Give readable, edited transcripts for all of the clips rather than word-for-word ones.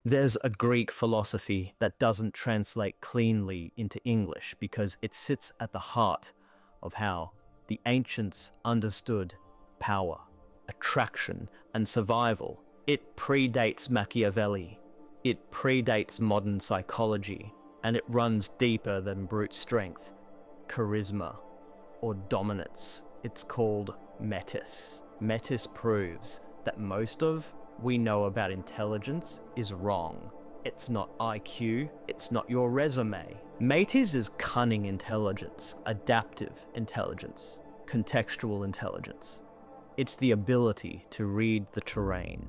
There's a Greek philosophy that doesn't translate cleanly into English because it sits at the heart of how the ancients understood power, attraction, and survival. It predates Machiavelli, it predates modern psychology, and it runs deeper than brute strength, charisma, or dominance. It's called metis. Metis proves that most of we know about intelligence is wrong. It's not IQ, it's not your resume. Metis is cunning intelligence, adaptive intelligence, contextual intelligence. It's the ability to read the terrain,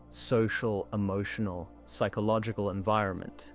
social, emotional, psychological environment,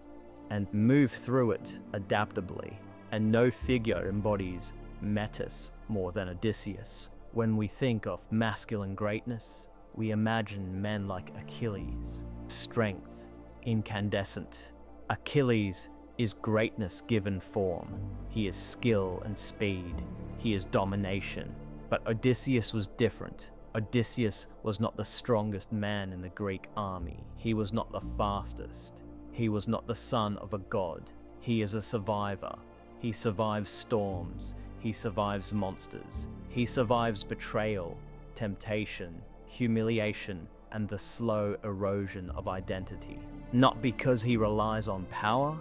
and move through it adaptably. And no figure embodies metis more than Odysseus. When we think of masculine greatness, we imagine men like Achilles, strength, incandescent. Achilles is greatness given form. He is skill and speed. He is domination. But Odysseus was different. Odysseus was not the strongest man in the Greek army. He was not the fastest. He was not the son of a god. He is a survivor. He survives storms. He survives monsters. He survives betrayal, temptation, humiliation, and the slow erosion of identity. Not because he relies on power,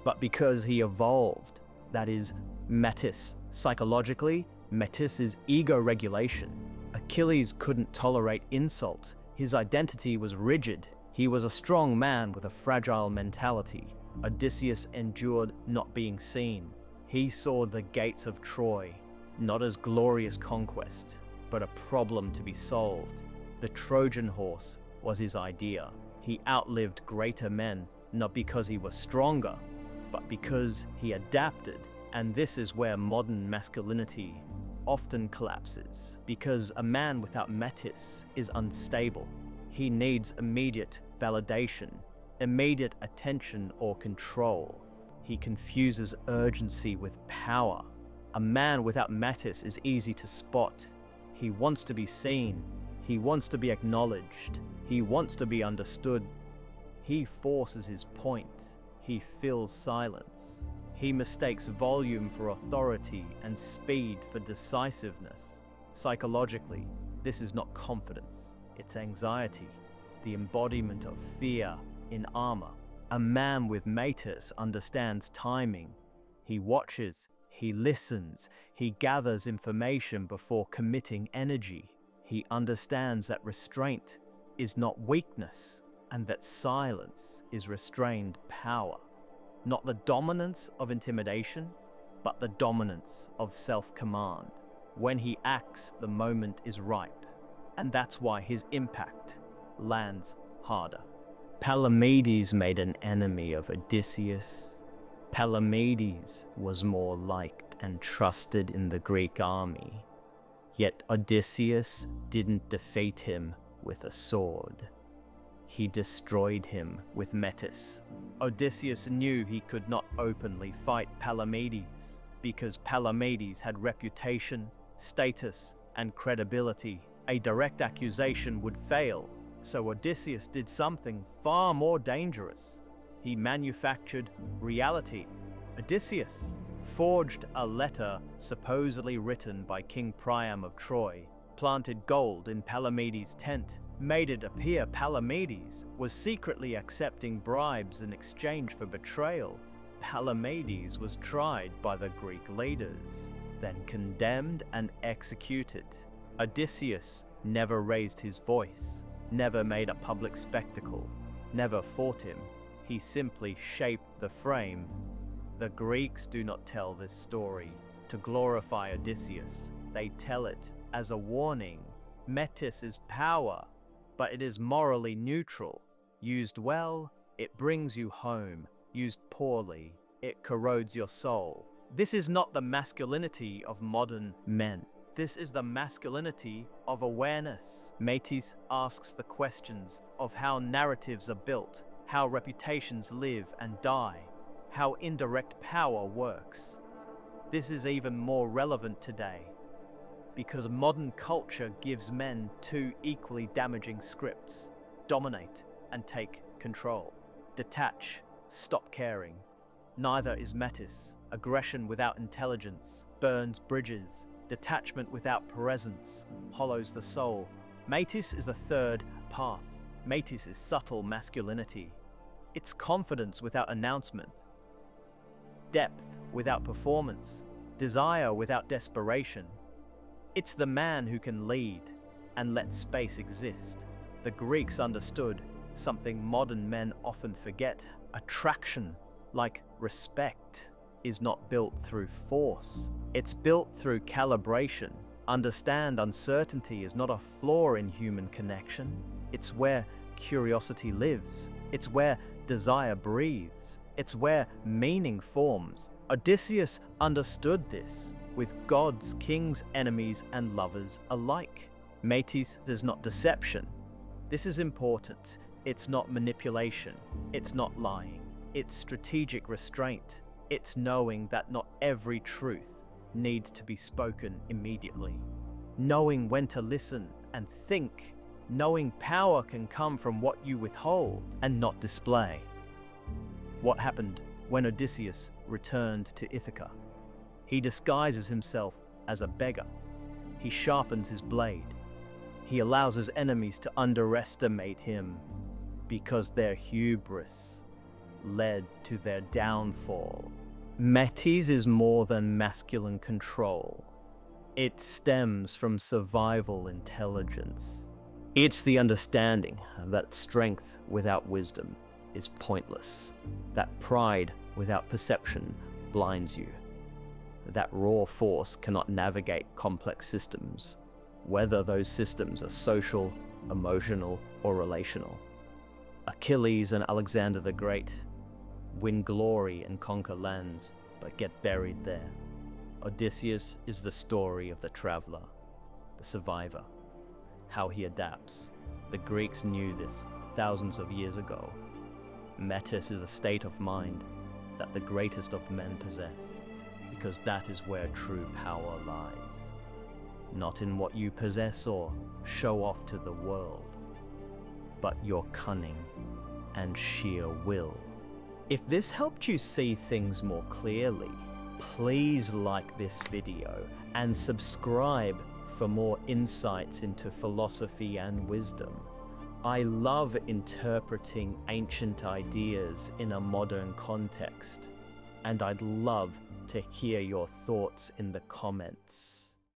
but because he evolved. That is, metis. Psychologically, metis is ego regulation. Achilles couldn't tolerate insult. His identity was rigid. He was a strong man with a fragile mentality. Odysseus endured not being seen. He saw the gates of Troy, not as glorious conquest, but a problem to be solved. The Trojan horse was his idea. He outlived greater men, not because he was stronger, but because he adapted. And this is where modern masculinity often collapses, because a man without metis is unstable. He needs immediate validation, immediate attention or control. He confuses urgency with power. A man without metis is easy to spot. He wants to be seen. He wants to be acknowledged. He wants to be understood. He forces his point. He fills silence. He mistakes volume for authority and speed for decisiveness. Psychologically, this is not confidence. It's anxiety, the embodiment of fear in armor. A man with metis understands timing. He watches, he listens, he gathers information before committing energy. He understands that restraint is not weakness, and that silence is restrained power. Not the dominance of intimidation, but the dominance of self-command. When he acts, the moment is ripe, and that's why his impact lands harder. Palamedes made an enemy of Odysseus. Palamedes was more liked and trusted in the Greek army. Yet Odysseus didn't defeat him with a sword. He destroyed him with metis. Odysseus knew he could not openly fight Palamedes because Palamedes had reputation, status, and credibility. A direct accusation would fail, so Odysseus did something far more dangerous. He manufactured reality. Odysseus forged a letter supposedly written by King Priam of Troy, planted gold in Palamedes' tent, made it appear Palamedes was secretly accepting bribes in exchange for betrayal. Palamedes was tried by the Greek leaders, then condemned and executed. Odysseus never raised his voice, never made a public spectacle, never fought him. He simply shaped the frame. The Greeks do not tell this story to glorify Odysseus. They tell it as a warning. Metis is power, but it is morally neutral. Used well, it brings you home. Used poorly, it corrodes your soul. This is not the masculinity of modern men. This is the masculinity of awareness. Metis asks the questions of how narratives are built, how reputations live and die, how indirect power works. This is even more relevant today because modern culture gives men two equally damaging scripts: dominate and take control. Detach, stop caring. Neither is metis. Aggression without intelligence burns bridges. Detachment without presence hollows the soul. Metis is the third path. Metis is subtle masculinity. It's confidence without announcement. Depth without performance. Desire without desperation. It's the man who can lead and let space exist. The Greeks understood something modern men often forget. Attraction, like respect, is not built through force. It's built through calibration. Understand uncertainty is not a flaw in human connection. It's where curiosity lives. It's where desire breathes. It's where meaning forms. Odysseus understood this with gods, kings, enemies, and lovers alike. Metis is not deception. This is important. It's not manipulation. It's not lying. It's strategic restraint. It's knowing that not every truth needs to be spoken immediately. Knowing when to listen and think. Knowing power can come from what you withhold and not display. What happened when Odysseus returned to Ithaca? He disguises himself as a beggar. He sharpens his blade. He allows his enemies to underestimate him because their hubris led to their downfall. Metis is more than masculine control. It stems from survival intelligence. It's the understanding that strength without wisdom is pointless, that pride without perception blinds you, that raw force cannot navigate complex systems, whether those systems are social, emotional, or relational. Achilles and Alexander the Great win glory and conquer lands, but get buried there. Odysseus is the story of the traveler, the survivor, how he adapts. The Greeks knew this thousands of years ago. Metis is a state of mind that the greatest of men possess, because that is where true power lies. Not in what you possess or show off to the world, but your cunning and sheer will. If this helped you see things more clearly, please like this video and subscribe for more insights into philosophy and wisdom. I love interpreting ancient ideas in a modern context, and I'd love to hear your thoughts in the comments.